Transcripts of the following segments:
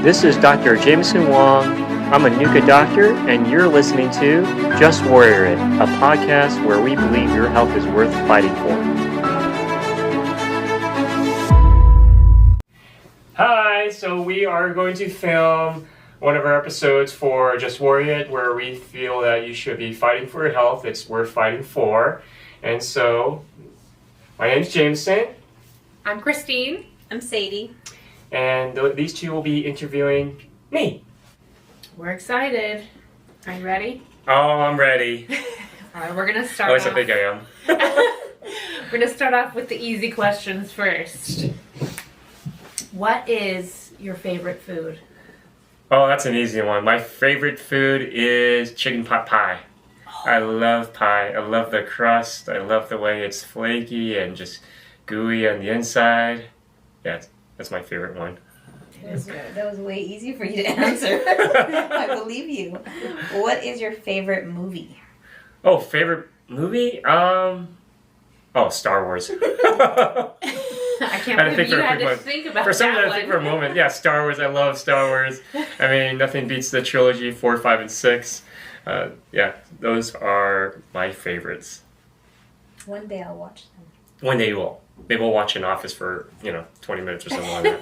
This is Dr. Jameson Wong. I'm a NUCCA doctor, and you're listening to Just Warrior It, a podcast where we believe your health is worth fighting for. Hi, so we are going to film one of our episodes for Just Warrior It, where we feel that you should be fighting for your health. It's worth fighting for. And so, my name's Jameson. I'm Christine. I'm Sadie. And these two will be interviewing me. We're excited. Are you ready? Oh, I'm ready. All right, we're going to start At least I think I am. We're going to start off with the easy questions first. What is your favorite food? Oh, that's an easy one. My favorite food is chicken pot pie. I love pie. I love the crust. I love the way it's flaky and just gooey on the inside. Yeah, that's my favorite one. That was good. That was way easy for you to answer. I believe you. What is your favorite movie? Oh, favorite movie? Star Wars. I can't believe you had to think about that. For some reason, I think for a moment, yeah, Star Wars. I love Star Wars. I mean, nothing beats the trilogy 4, 5, and 6. Yeah, those are my favorites. One day I'll watch them. One day you will. Maybe we'll watch an Office for, 20 minutes or something like that.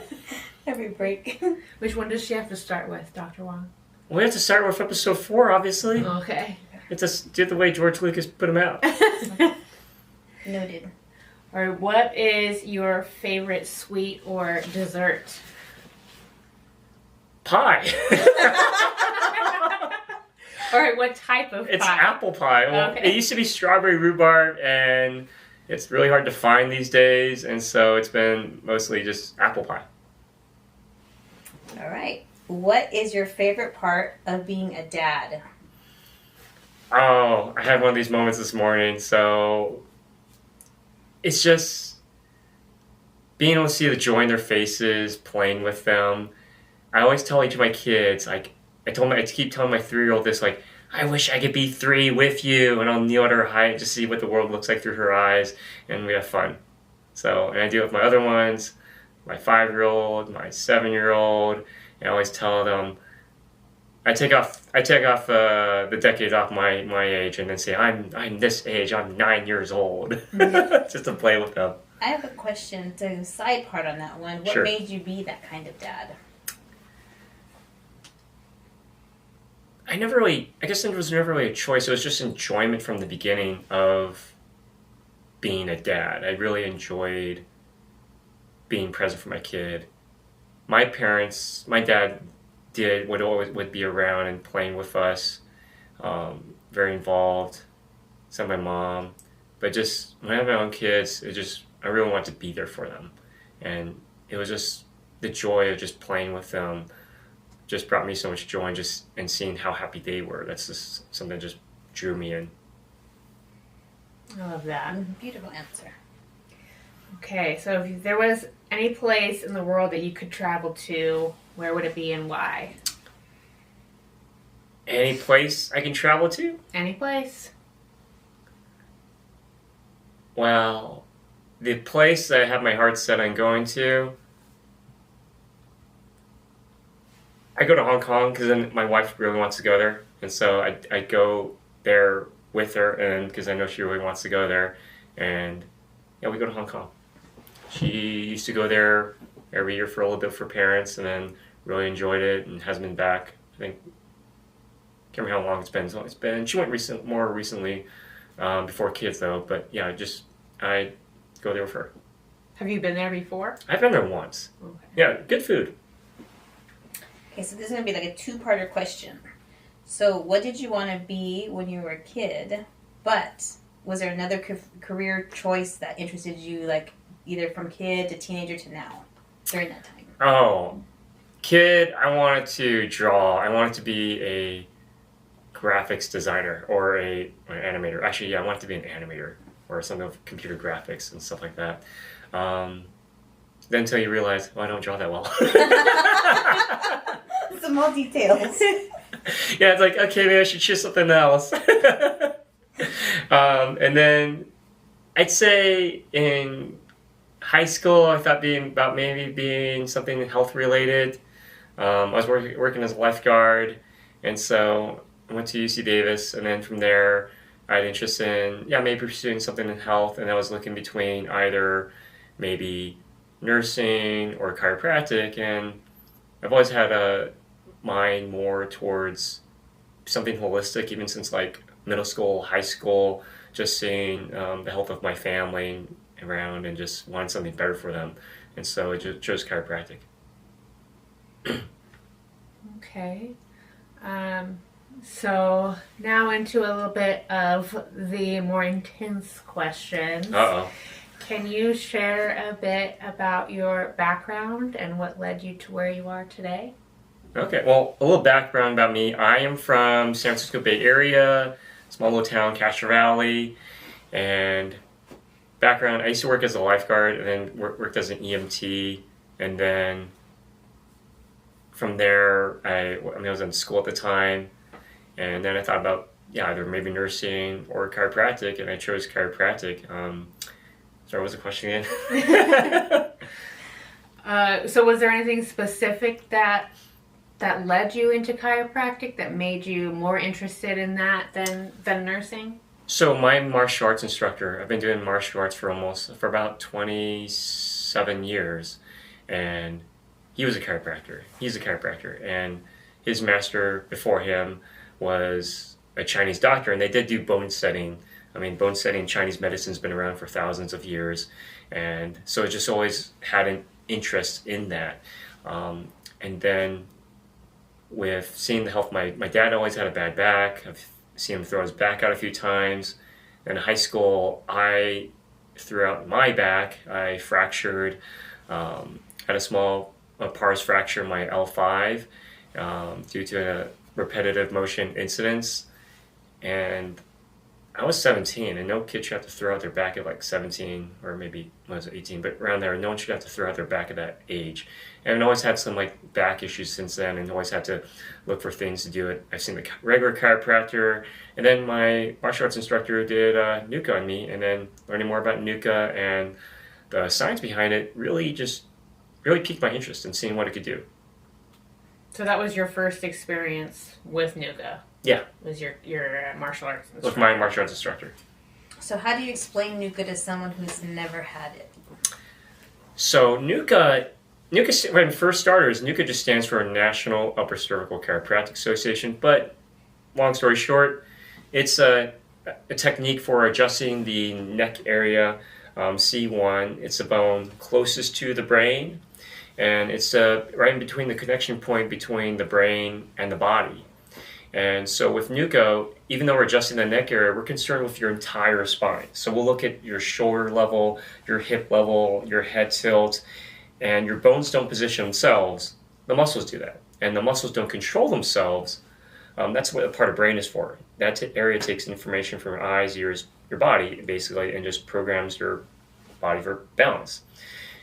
Every break. Which one does she have to start with, Dr. Wong? We have to start with episode 4, obviously. Okay. It's just did the way George Lucas put them out. Noted. All right, what is your favorite sweet or dessert? Pie. All right, what type of pie? It's apple pie. Well, Okay. It used to be strawberry rhubarb, and it's really hard to find these days, and so it's been mostly just apple pie. All right. What is your favorite part of being a dad? Oh, I had one of these moments this morning, so it's just being able to see the joy in their faces, playing with them. I always tell each of my kids, I keep telling my 3-year-old this, I wish I could be 3 with you, and I'll kneel at her height and just see what the world looks like through her eyes, and we have fun. So, and I do it with my other ones, my 5-year-old, my 7-year-old, and I always tell them, I take off the decades off my age, and then say, I'm this age, I'm 9 years old, just to play with them. I have a question to side part on that one. What Sure. made you be that kind of dad? I guess there was never really a choice. It was just enjoyment from the beginning of being a dad. I really enjoyed being present for my kid. My dad would be around and playing with us, very involved. So my mom, but just when I have my own kids, I really want to be there for them, and it was just the joy of just playing with them. Just brought me so much joy, and seeing how happy they were. That's just something that just drew me in. I love that. Beautiful answer. Okay, so if there was any place in the world that you could travel to, where would it be and why? Any place I can travel to? Any place? Well, the place that I have my heart set on going to, I go to Hong Kong because then my wife really wants to go there, and so I go there with her, and because I know she really wants to go there, and yeah, we go to Hong Kong. She used to go there every year for a little bit for parents, and then really enjoyed it and hasn't been back. I think can't remember how long it's been. So it's been. She went more recently, before kids though. But yeah, I go there with her. Have you been there before? I've been there once. Okay. Yeah, good food. Okay, so this is going to be like a 2-parter question. So what did you want to be when you were a kid? But was there another career choice that interested you, either from kid to teenager to now, during that time? Oh, kid, I wanted to draw. I wanted to be a graphics designer or an animator. Actually, yeah, I wanted to be an animator or something with computer graphics and stuff like that. Then until you realize, I don't draw that well. Some more details. Yeah, it's okay, maybe I should choose something else. And then I'd say in high school, I thought being something health related. I was working as a lifeguard, and so I went to UC Davis, and then from there, I had interest in maybe pursuing something in health, and I was looking between either maybe nursing or chiropractic, and I've always had a mind more towards something holistic, even since like middle school, high school, just seeing the health of my family around and just wanted something better for them, and so I just chose chiropractic. Okay. So now into a little bit of the more intense questions. Uh-oh. Can you share a bit about your background and what led you to where you are today? Okay, well, a little background about me. I am from San Francisco Bay Area, small little town, Castro Valley, and background, I used to work as a lifeguard and then worked as an EMT, and then from there, I was in school at the time, and then I thought about either maybe nursing or chiropractic, and I chose chiropractic. Sorry, what was the question again? So was there anything specific that led you into chiropractic that made you more interested in that than nursing? So my martial arts instructor, I've been doing martial arts for about 27 years, and he's a chiropractor, and his master before him was a Chinese doctor, and they did do bone setting. I mean, bone setting Chinese medicine's been around for thousands of years, and so I just always had an interest in that. And then with seeing the health, my dad always had a bad back. I've seen him throw his back out a few times. In high school, I threw out my back. I fractured, had a small pars fracture in my L5 due to a repetitive motion incidents. And I was 17, and no kid should have to throw out their back at like 17, or maybe, was it 18, but around there, no one should have to throw out their back at that age. And I always had some like back issues since then, and always had to look for things to do it. I've seen the regular chiropractor, and then my martial arts instructor did NUCCA on me, and then learning more about NUCCA and the science behind it really piqued my interest in seeing what it could do. So that was your first experience with NUCCA? Yeah. Was your martial arts instructor? With my martial arts instructor. So how do you explain NUCCA to someone who's never had it? So NUCCA, when first starters, NUCCA just stands for National Upper Cervical Chiropractic Association, but long story short, it's a technique for adjusting the neck area, C1. It's the bone closest to the brain, and it's right in between the connection point between the brain and the body. And so with NUCCA, even though we're adjusting the neck area, we're concerned with your entire spine. So we'll look at your shoulder level, your hip level, your head tilt, and your bones don't position themselves. The muscles do that. And the muscles don't control themselves. That's what a part of brain is for. That area takes information from your eyes, ears, your body, basically, and just programs your body for balance.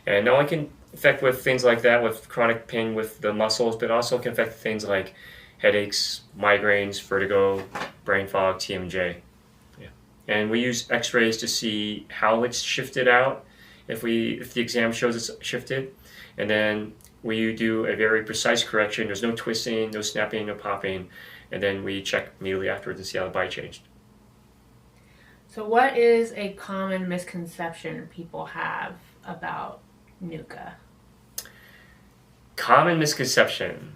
And not only can affect with things like that, with chronic pain with the muscles, but also can affect things like headaches, migraines, vertigo, brain fog, TMJ. Yeah. And we use x-rays to see how it's shifted out, if the exam shows it's shifted. And then we do a very precise correction. There's no twisting, no snapping, no popping. And then we check immediately afterwards and see how the body changed. So what is a common misconception people have about NUCCA? Common misconception.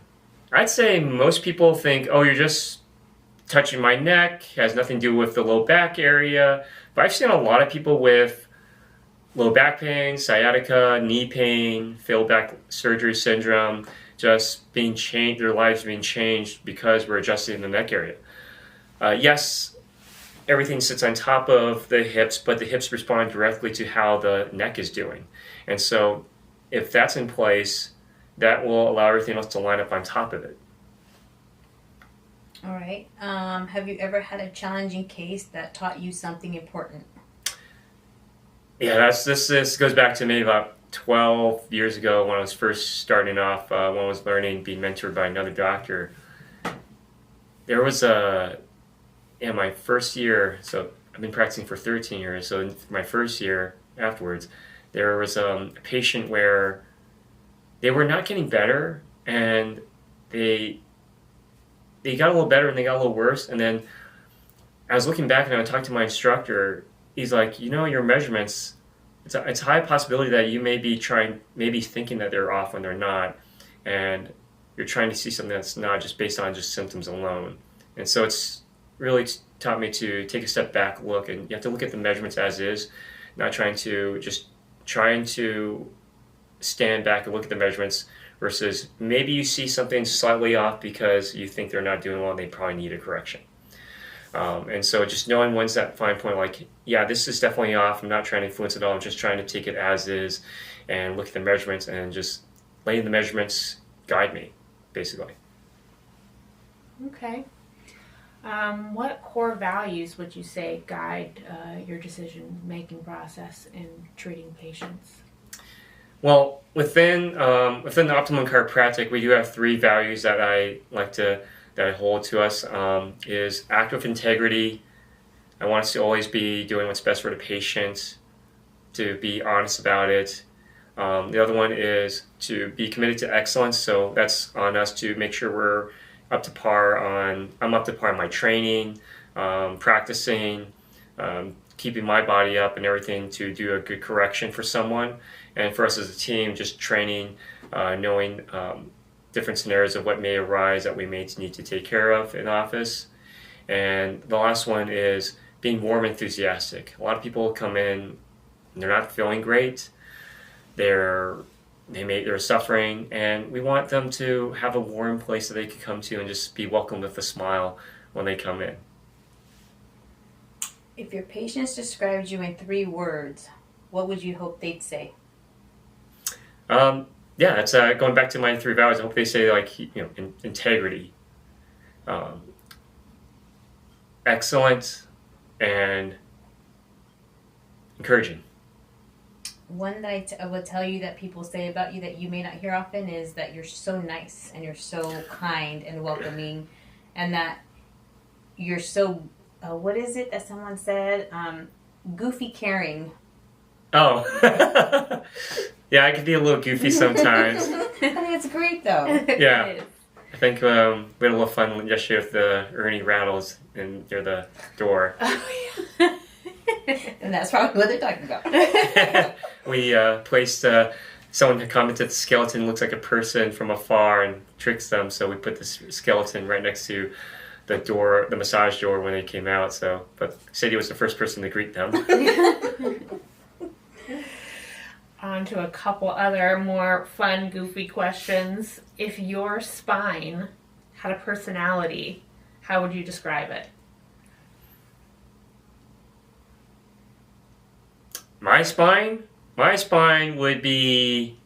I'd say most people think, oh, you're just touching my neck, has nothing to do with the low back area. But I've seen a lot of people with low back pain, sciatica, knee pain, failed back surgery syndrome, just being changed, their lives being changed because we're adjusting the neck area. Yes, everything sits on top of the hips, but the hips respond directly to how the neck is doing. And so if that's in place, that will allow everything else to line up on top of it. All right. Have you ever had a challenging case that taught you something important? Yeah, this goes back to maybe about 12 years ago when I was first starting off, when I was learning, being mentored by another doctor. There was my first year, so I've been practicing for 13 years, so in my first year afterwards, there was a patient where they were not getting better, and they got a little better and they got a little worse. And then I was looking back and I talked to my instructor. He's like, your measurements, it's a high possibility that you may be thinking that they're off when they're not, and you're trying to see something that's not just based on just symptoms alone. And so it's really taught me to take a step back, look, and you have to look at the measurements as is, not trying to stand back and look at the measurements versus maybe you see something slightly off because you think they're not doing well and they probably need a correction. And so just knowing when's that fine point, like, yeah, this is definitely off. I'm not trying to influence it at all. I'm just trying to take it as is and look at the measurements and just letting the measurements guide me, basically. Okay. What core values would you say guide your decision-making process in treating patients? Well, within the Optimum Chiropractic, we do have 3 values that I hold to us. Is act with integrity. I want us to always be doing what's best for the patient, to be honest about it. The other one is to be committed to excellence. So that's on us to make sure we're up to par on my training, practicing, keeping my body up and everything to do a good correction for someone. And for us as a team, just training, knowing different scenarios of what may arise that we may need to take care of in office. And the last one is being warm and enthusiastic. A lot of people come in and they're not feeling great. They're suffering, and we want them to have a warm place that they can come to and just be welcomed with a smile when they come in. If your patients described you in 3 words, what would you hope they'd say? Yeah, that's going back to my 3 values. I hope they say integrity, excellent, and encouraging. One that I would tell you that people say about you that you may not hear often is that you're so nice and you're so kind and welcoming, and that you're so, what is it that someone said? Goofy caring. Oh, yeah, I can be a little goofy sometimes. I think it's great though. Yeah, I think we had a little fun yesterday with the Ernie rattles near the door. Oh, yeah. And that's probably what they're talking about. We placed, someone had commented the skeleton looks like a person from afar and tricks them, so we put this skeleton right next to the door, the massage door when they came out. So, but Sadie was the first person to greet them. On to a couple other more fun, goofy questions. If your spine had a personality, how would you describe it? My spine would be.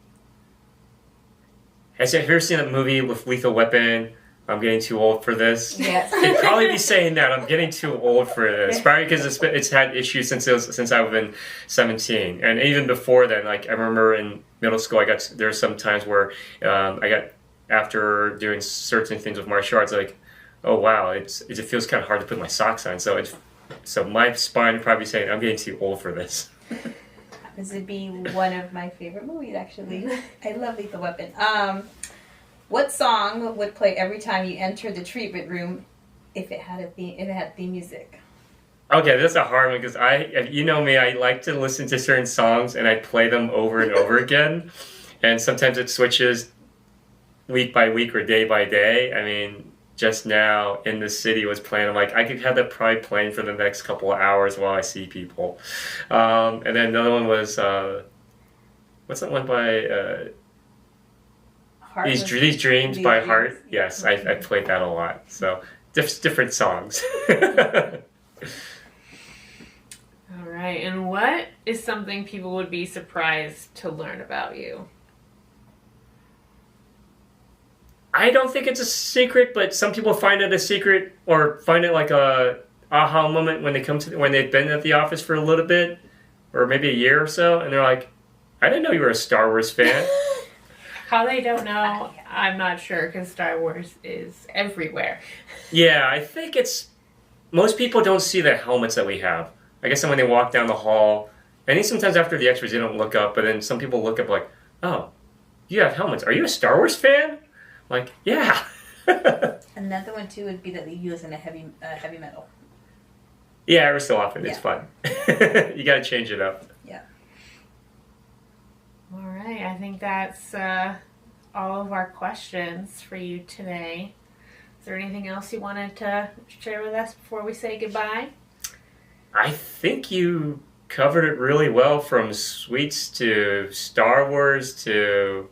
Have you ever seen that movie with Lethal Weapon? I'm getting too old for this. Yes. They'd probably be saying that I'm getting too old for this. Probably because it's had issues since I've been 17, and even before then. Like I remember in middle school, there were some times where I got, after doing certain things with martial arts, like, oh wow, it feels kind of hard to put my socks on. So my spine would probably be saying I'm getting too old for this. This would be one of my favorite movies, actually. I love Lethal Weapon. What song would play every time you enter the treatment room if it had theme music? Okay, that's a hard one because you know me, I like to listen to certain songs and I play them over and over again, and sometimes it switches week by week or day by day. I mean, just now in the city was playing. I'm like, I could have that probably playing for the next couple of hours while I see people. And then another one was what's that one by? These Dreams by Heart. Yes, I played that a lot. So different songs. All right, and what is something people would be surprised to learn about you? I don't think it's a secret, but some people find it a secret or find it like a aha moment when they've been at the office for a little bit, or maybe a year or so, and they're like, "I didn't know you were a Star Wars fan." How they don't know, I'm not sure, because Star Wars is everywhere. Yeah, I think most people don't see the helmets that we have. I guess when they walk down the hall, and even sometimes after the X-rays, they don't look up, but then some people look up like, "Oh, you have helmets. Are you a Star Wars fan?" Like, yeah. Another one too would be that you listen to heavy metal. Yeah, every so often. It's Yeah. fun. You got to change it up. All right, I think that's all of our questions for you today. Is there anything else you wanted to share with us before we say goodbye? I think you covered it really well, from sweets to Star Wars to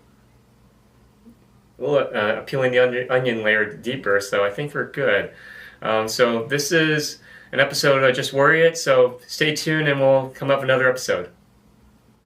peeling the onion layer deeper. So I think we're good. So this is an episode of Just Worry It. So stay tuned and we'll come up with another episode.